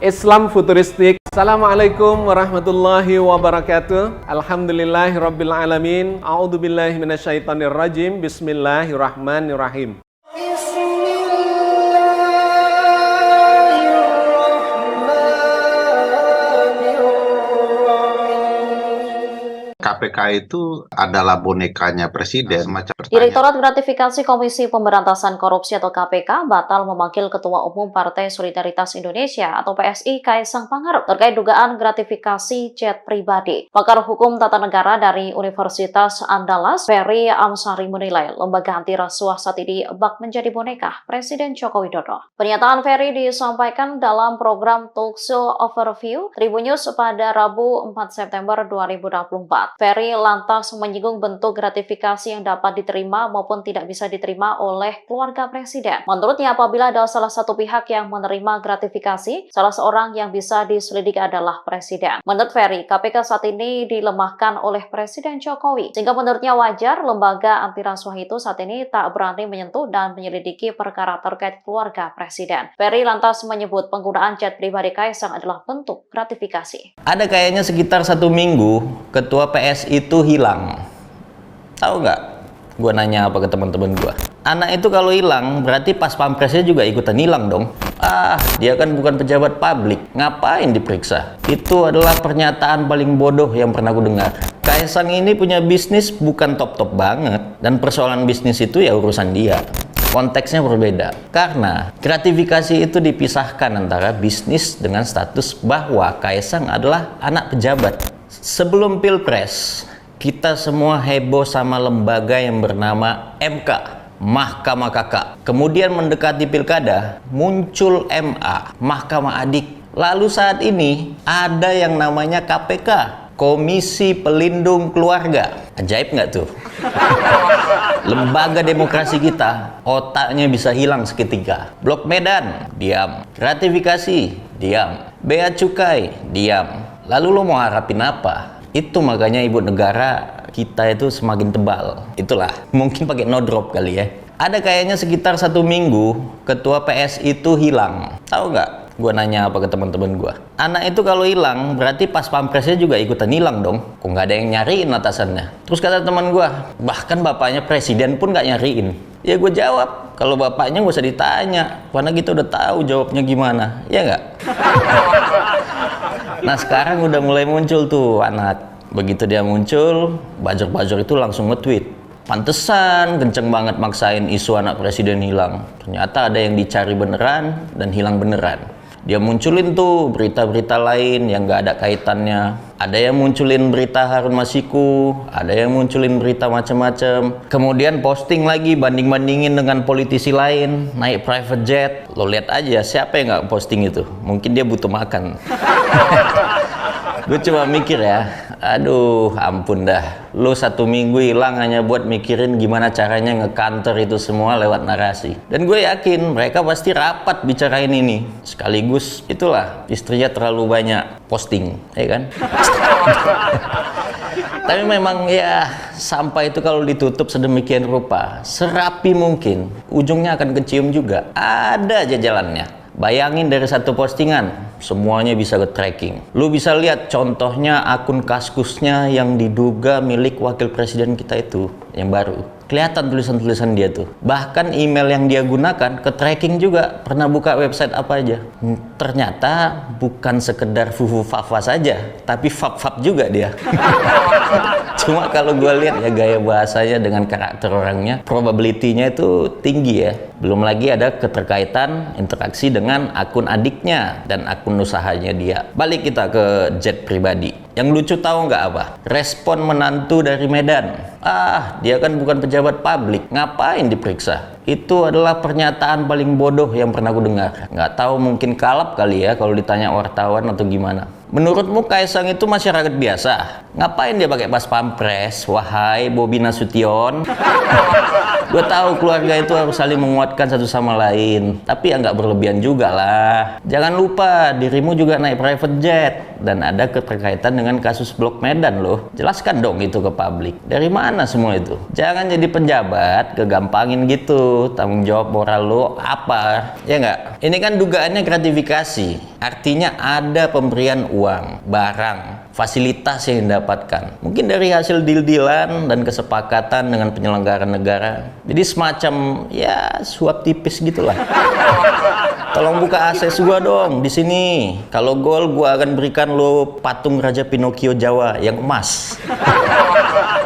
Islam futuristik. Assalamualaikum warahmatullahi wabarakatuh. Alhamdulillahirabbil alamin. A'udzubillahi minasyaitonirrajim. Bismillahirrahmanirrahim. KPK itu adalah bonekanya presiden, macam Direktorat Gratifikasi Komisi Pemberantasan Korupsi atau KPK batal memanggil Ketua Umum Partai Solidaritas Indonesia atau PSI Kaisang Pangarep terkait dugaan gratifikasi jet pribadi. Pakar Hukum Tata Negara dari Universitas Andalas, Ferry Amsari menilai lembaga anti rasuah saat ini bak menjadi boneka Presiden Joko Widodo. Pernyataan Ferry disampaikan dalam program Talkshow Overview Tribun News pada Rabu 4 September 2024. Ferry lantas menyinggung bentuk gratifikasi yang dapat diterima maupun tidak bisa diterima oleh keluarga presiden. Menurutnya, apabila ada salah satu pihak yang menerima gratifikasi, salah seorang yang bisa diselidiki adalah presiden. Menurut Ferry, KPK saat ini dilemahkan oleh Presiden Jokowi, sehingga menurutnya wajar lembaga anti rasuah itu saat ini tak berani menyentuh dan menyelidiki perkara terkait keluarga presiden. Ferry lantas menyebut penggunaan jet pribadi Kaisang adalah bentuk gratifikasi. Ada kayaknya sekitar 1 minggu, Ketua PS itu hilang. Tahu nggak? Gue nanya apa ke teman-teman gue. Anak itu kalau hilang, berarti pas pampresnya juga ikutan hilang dong. Dia kan bukan pejabat publik. Ngapain diperiksa? Itu adalah pernyataan paling bodoh yang pernah gue dengar. Kaisang ini punya bisnis bukan top-top banget. Dan persoalan bisnis itu ya urusan dia. Konteksnya berbeda. Karena gratifikasi itu dipisahkan antara bisnis dengan status bahwa Kaisang adalah anak pejabat. Sebelum Pilpres, kita semua heboh sama lembaga yang bernama MK, Mahkamah Kakak. Kemudian mendekati Pilkada, muncul MA, Mahkamah Adik. Lalu saat ini ada yang namanya KPK, Komisi Pelindung Keluarga. Ajaib nggak tuh? Lembaga demokrasi kita, otaknya bisa hilang seketika. Blok Medan, diam. Gratifikasi, diam. Bea Cukai, diam. Lalu lo mau harapin apa? Itu makanya ibu negara kita itu semakin tebal. Itulah, mungkin pakai no drop kali ya. Ada kayaknya sekitar 1 minggu, Ketua PS itu hilang. Tahu nggak? Gue nanya apa ke teman-teman gue. Anak itu kalau hilang, berarti pas pampresnya juga ikutan hilang dong. Kok nggak ada yang nyariin atasannya? Terus kata teman gue, bahkan bapaknya presiden pun nggak nyariin. Ya gue jawab, kalau bapaknya nggak usah ditanya, karena kita udah tahu jawabnya gimana. Ya nggak? Nah sekarang udah mulai muncul tuh anak. Begitu dia muncul, bajor-bajor itu langsung nge-tweet. Pantesan kenceng banget maksain isu anak presiden hilang. Ternyata ada yang dicari beneran dan hilang beneran. Dia munculin tuh berita-berita lain yang gak ada kaitannya. Ada yang munculin berita Harun Masiku, ada yang munculin berita macam-macam. Kemudian posting lagi banding-bandingin dengan politisi lain, naik private jet. Lo lihat aja siapa yang gak posting itu. Mungkin dia butuh makan. Gue cuma mikir ya, aduh ampun dah. Lo 1 minggu hilang hanya buat mikirin gimana caranya ngekanter itu semua lewat narasi. Dan gue yakin mereka pasti rapat bicarain ini. Sekaligus itulah istrinya terlalu banyak posting, ya kan? Tapi memang ya sampah itu kalau ditutup sedemikian rupa, serapi mungkin, ujungnya akan kecium juga. Ada aja jalannya. Bayangin dari satu postingan, semuanya bisa ke tracking. Lu bisa lihat contohnya akun Kaskusnya yang diduga milik wakil presiden kita itu, yang baru. Kelihatan tulisan-tulisan dia tuh. Bahkan email yang dia gunakan ke tracking juga. Pernah buka website apa aja. Ternyata bukan sekedar fufu-fafa saja, tapi fap-fap juga dia. Cuma kalau gue lihat ya gaya bahasanya dengan karakter orangnya, probability-nya itu tinggi ya. Belum lagi ada keterkaitan interaksi dengan akun adiknya dan akun usahanya dia. Balik kita ke jet pribadi. Yang lucu tahu nggak apa? Respon menantu dari Medan. Dia kan bukan pejabat publik. Ngapain diperiksa? Itu adalah pernyataan paling bodoh yang pernah aku dengar. Nggak tahu, mungkin kalap kali ya kalau ditanya wartawan atau gimana. Menurutmu Kaisang itu masyarakat biasa? Ngapain dia pakai pas pampres? Wahai Bobi Nasution. Gue tahu keluarga itu harus saling menguatkan satu sama lain. Tapi ya nggak berlebihan juga lah. Jangan lupa dirimu juga naik private jet. dan ada keterkaitan dengan kasus Blok Medan loh. Jelaskan dong itu ke publik. Dari mana semua itu? Jangan jadi pejabat kegampangin gitu. Tanggung jawab moral lo apa? Ya nggak? Ini kan dugaannya gratifikasi. Artinya ada pemberian uang, barang, fasilitas yang didapatkan. Mungkin dari hasil deal-dealan dan kesepakatan dengan penyelenggara negara. Jadi semacam ya suap tipis gitulah. Tolong buka akses gua dong di sini. Kalau gol gua akan berikan lo patung Raja Pinocchio Jawa yang emas.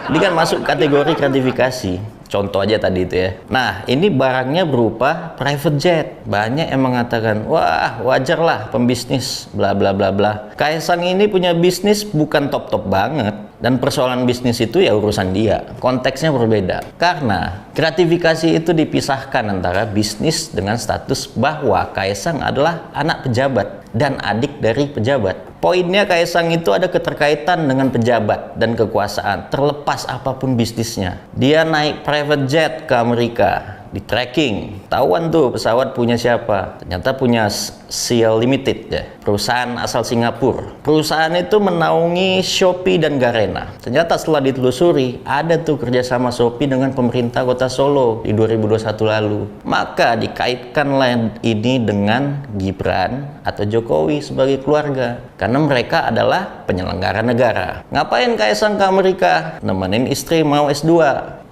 Ini kan masuk kategori gratifikasi. Contoh aja tadi itu ya. Nah, ini barangnya berupa private jet. Banyak yang mengatakan, wah wajar lah pembisnis, bla bla bla bla. Kaisang ini punya bisnis bukan top-top banget. Dan persoalan bisnis itu ya urusan dia. Konteksnya berbeda. Karena gratifikasi itu dipisahkan antara bisnis dengan status bahwa Kaisang adalah anak pejabat dan adik dari pejabat. Poinnya Kaisang itu ada keterkaitan dengan pejabat dan kekuasaan, terlepas apapun bisnisnya. Dia naik private jet ke Amerika, di tracking, tahuan tuh pesawat punya siapa. Ternyata punya Seal Limited ya, perusahaan asal Singapura. Perusahaan itu menaungi Shopee dan Garena. Ternyata setelah ditelusuri, ada tuh kerjasama Shopee dengan pemerintah kota Solo di 2021 lalu. Maka dikaitkanlah ini dengan Gibran atau Jokowi sebagai keluarga. Karena mereka adalah penyelenggara negara. Ngapain Kaisang ke Amerika? Nemenin istri mau S2.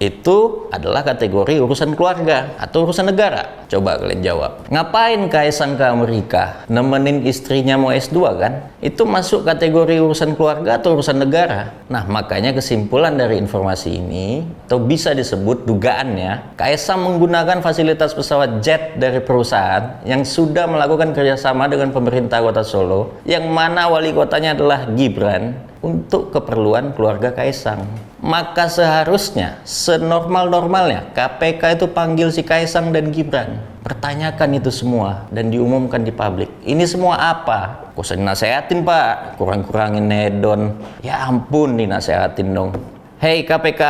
Itu adalah kategori urusan keluarga atau urusan negara. Coba kalian jawab. Ngapain Kaisang ke Amerika? Nemenin istrinya mau S2 kan? Itu masuk kategori urusan keluarga atau urusan negara? Nah, makanya kesimpulan dari informasi ini, atau bisa disebut dugaannya, Kaisang menggunakan fasilitas pesawat jet dari perusahaan yang sudah melakukan kerjasama dengan pemerintah kota Solo, yang mana wali kotanya adalah Gibran, untuk keperluan keluarga Kaisang. Maka seharusnya senormal-normalnya KPK itu panggil si Kaisang dan Gibran, pertanyakan itu semua dan diumumkan di publik. Ini semua apa? Kok saya dinasehatin Pak, kurang-kurangin hedon. Ya ampun, dinasehatin dong. Hei KPK,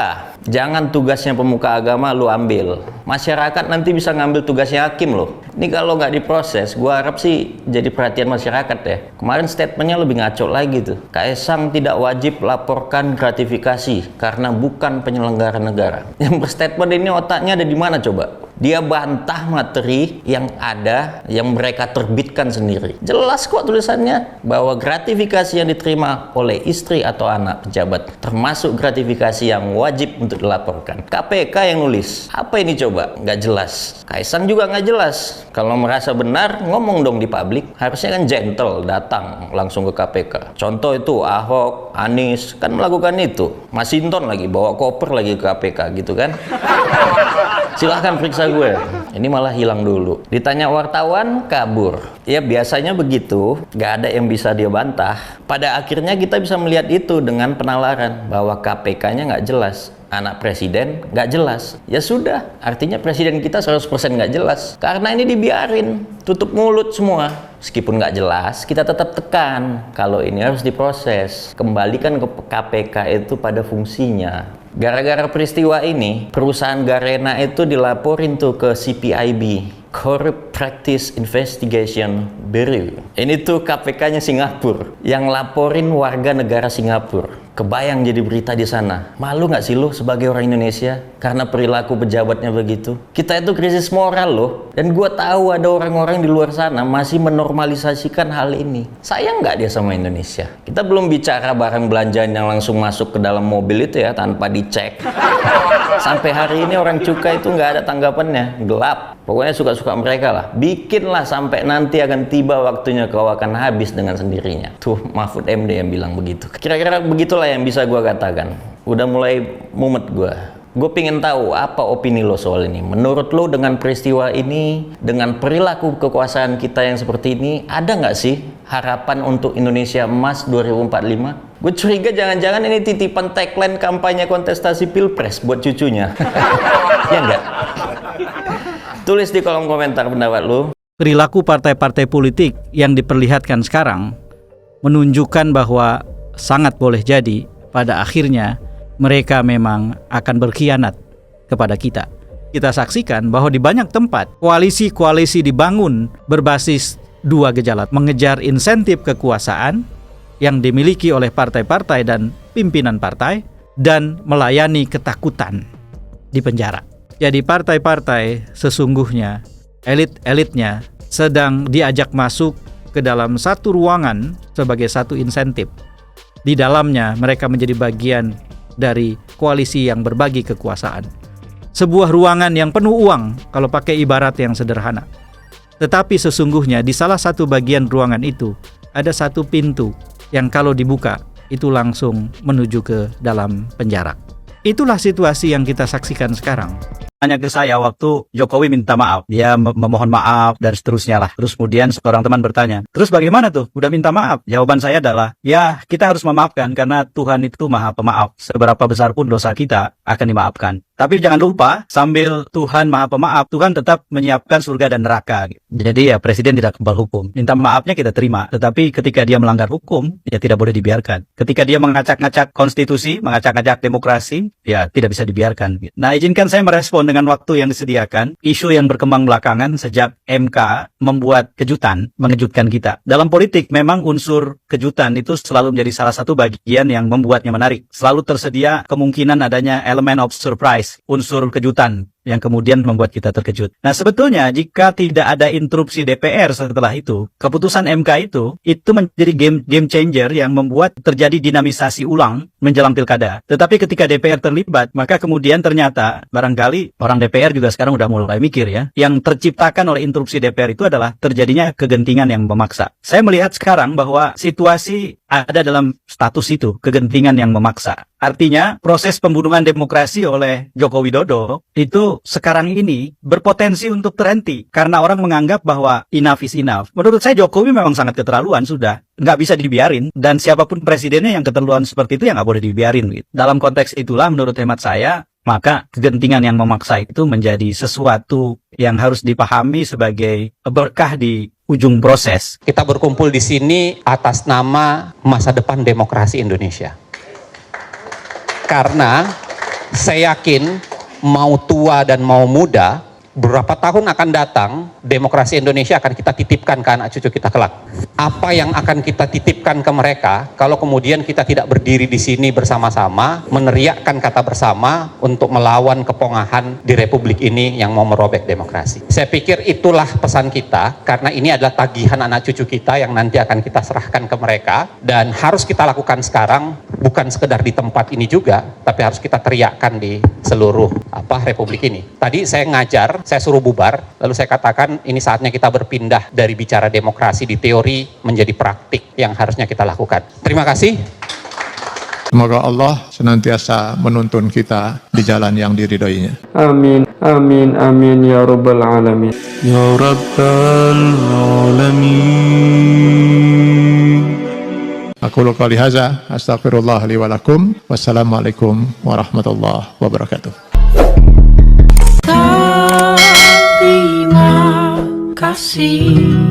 jangan tugasnya pemuka agama lu ambil. Masyarakat nanti bisa ngambil tugasnya hakim loh. Ini kalau nggak diproses, gua harap sih jadi perhatian masyarakat ya. Kemarin statementnya lebih ngaco lagi tuh. Kaisang tidak wajib laporkan gratifikasi karena bukan penyelenggara negara. Yang berstatement ini otaknya ada di mana coba? Dia bantah materi yang ada, yang mereka terbitkan sendiri. Jelas kok tulisannya bahwa gratifikasi yang diterima oleh istri atau anak pejabat termasuk gratifikasi yang wajib untuk dilaporkan. KPK yang nulis. Apa ini coba? Nggak jelas. Kaisang juga nggak jelas. Kalau merasa benar, ngomong dong di publik. Harusnya kan gentle, datang langsung ke KPK. Contoh itu Ahok, Anies kan melakukan itu. Masinton lagi bawa koper lagi ke KPK gitu kan. Silahkan periksa gue. Ini malah hilang dulu. Ditanya wartawan, kabur. Ya biasanya begitu, gak ada yang bisa dia bantah. Pada akhirnya kita bisa melihat itu dengan penalaran bahwa KPK-nya gak jelas. Anak presiden gak jelas. Ya sudah, artinya presiden kita 100% gak jelas. Karena ini dibiarin, tutup mulut semua. Meskipun gak jelas, kita tetap tekan. Kalau ini harus diproses. Kembalikan ke KPK itu pada fungsinya. Gara-gara peristiwa ini, perusahaan Garena itu dilaporin tuh ke CPIB, Corrupt Practice Investigation Bureau. Ini tuh KPK-nya Singapura, yang laporin warga negara Singapura. Kebayang jadi berita di sana. Malu nggak sih lo sebagai orang Indonesia karena perilaku pejabatnya begitu? Kita itu krisis moral loh. Dan gue tahu ada orang-orang di luar sana masih menormalisasikan hal ini. Sayang nggak dia sama Indonesia? Kita belum bicara barang belanjaan yang langsung masuk ke dalam mobil itu ya tanpa dicek. Sampai hari ini orang cukai itu nggak ada tanggapannya, gelap. Pokoknya suka-suka mereka lah. Bikinlah sampai nanti akan tiba waktunya kau akan habis dengan sendirinya. Tuh Mahfud MD yang bilang begitu. Kira-kira begitulah yang bisa gue katakan. Udah mulai mumet gue. Gue pengen tahu apa opini lo soal ini. Menurut lo dengan peristiwa ini, dengan perilaku kekuasaan kita yang seperti ini, ada nggak sih harapan untuk Indonesia emas 2045? Gue curiga jangan-jangan ini titipan tagline kampanye kontestasi Pilpres buat cucunya. Ya enggak? Tulis di kolom komentar pendapat lo. Perilaku partai-partai politik yang diperlihatkan sekarang menunjukkan bahwa sangat boleh jadi pada akhirnya mereka memang akan berkhianat kepada kita. Kita saksikan bahwa di banyak tempat koalisi-koalisi dibangun berbasis dua gejala, mengejar insentif kekuasaan yang dimiliki oleh partai-partai dan pimpinan partai, dan melayani ketakutan di penjara. Jadi partai-partai sesungguhnya, elit-elitnya sedang diajak masuk ke dalam satu ruangan sebagai satu insentif. Di dalamnya mereka menjadi bagian dari koalisi yang berbagi kekuasaan. Sebuah ruangan yang penuh uang kalau pakai ibarat yang sederhana. Tetapi sesungguhnya di salah satu bagian ruangan itu ada satu pintu yang kalau dibuka itu langsung menuju ke dalam penjara. Itulah situasi yang kita saksikan sekarang. Tanya ke saya waktu Jokowi minta maaf, dia memohon maaf dan seterusnya lah. Terus kemudian seorang teman bertanya, terus bagaimana tuh? Udah minta maaf? Jawaban saya adalah, ya kita harus memaafkan karena Tuhan itu maha pemaaf. Seberapa besar pun dosa kita akan dimaafkan. Tapi jangan lupa, sambil Tuhan maha pemaaf, Tuhan tetap menyiapkan surga dan neraka. Jadi ya presiden tidak kebal hukum. Minta maafnya kita terima, tetapi ketika dia melanggar hukum, ya tidak boleh dibiarkan. Ketika dia mengacak-ngacak konstitusi, mengacak-ngacak demokrasi, ya tidak bisa dibiarkan. Nah, izinkan saya merespon dengan waktu yang disediakan, isu yang berkembang belakangan sejak MK membuat kejutan, mengejutkan kita. Dalam politik memang unsur kejutan itu selalu menjadi salah satu bagian yang membuatnya menarik. Selalu tersedia kemungkinan adanya elemen of surprise, unsur kejutan yang kemudian membuat kita terkejut. Nah, sebetulnya jika tidak ada interupsi DPR setelah itu, keputusan MK itu menjadi game changer yang membuat terjadi dinamisasi ulang menjelang pilkada. Tetapi ketika DPR terlibat, maka kemudian ternyata barangkali orang DPR juga sekarang udah mulai mikir ya, yang terciptakan oleh interupsi DPR itu adalah terjadinya kegentingan yang memaksa. Saya melihat sekarang bahwa situasi ada dalam status itu, kegentingan yang memaksa. Artinya, proses pembunuhan demokrasi oleh Joko Widodo itu sekarang ini berpotensi untuk terhenti. Karena orang menganggap bahwa enough is enough. Menurut saya Jokowi memang sangat keterlaluan sudah. Nggak bisa dibiarin. Dan siapapun presidennya yang keterlaluan seperti itu ya nggak boleh dibiarin. Gitu. Dalam konteks itulah menurut hemat saya, maka kegentingan yang memaksa itu menjadi sesuatu yang harus dipahami sebagai berkah di ujung proses. Kita berkumpul di sini atas nama masa depan demokrasi Indonesia. Karena saya yakin mau tua dan mau muda, beberapa tahun akan datang, demokrasi Indonesia akan kita titipkan ke anak cucu kita kelak. Apa yang akan kita titipkan ke mereka kalau kemudian kita tidak berdiri di sini bersama-sama, meneriakkan kata bersama untuk melawan kepongahan di Republik ini yang mau merobek demokrasi. Saya pikir itulah pesan kita, karena ini adalah tagihan anak cucu kita yang nanti akan kita serahkan ke mereka, dan harus kita lakukan sekarang, bukan sekedar di tempat ini juga, tapi harus kita teriakkan di seluruh Republik ini. Tadi saya ngajar, saya suruh bubar, lalu saya katakan ini saatnya kita berpindah dari bicara demokrasi di teori menjadi praktik yang harusnya kita lakukan. Terima kasih. Semoga Allah senantiasa menuntun kita di jalan yang diridhoinya. Amin, amin, amin ya rabbal alamin. Ya rabbal alamin. Aqulu qali hadza, astaghfirullah li wa lakum. Wassalamualaikum warahmatullahi wabarakatuh. Terima kasih.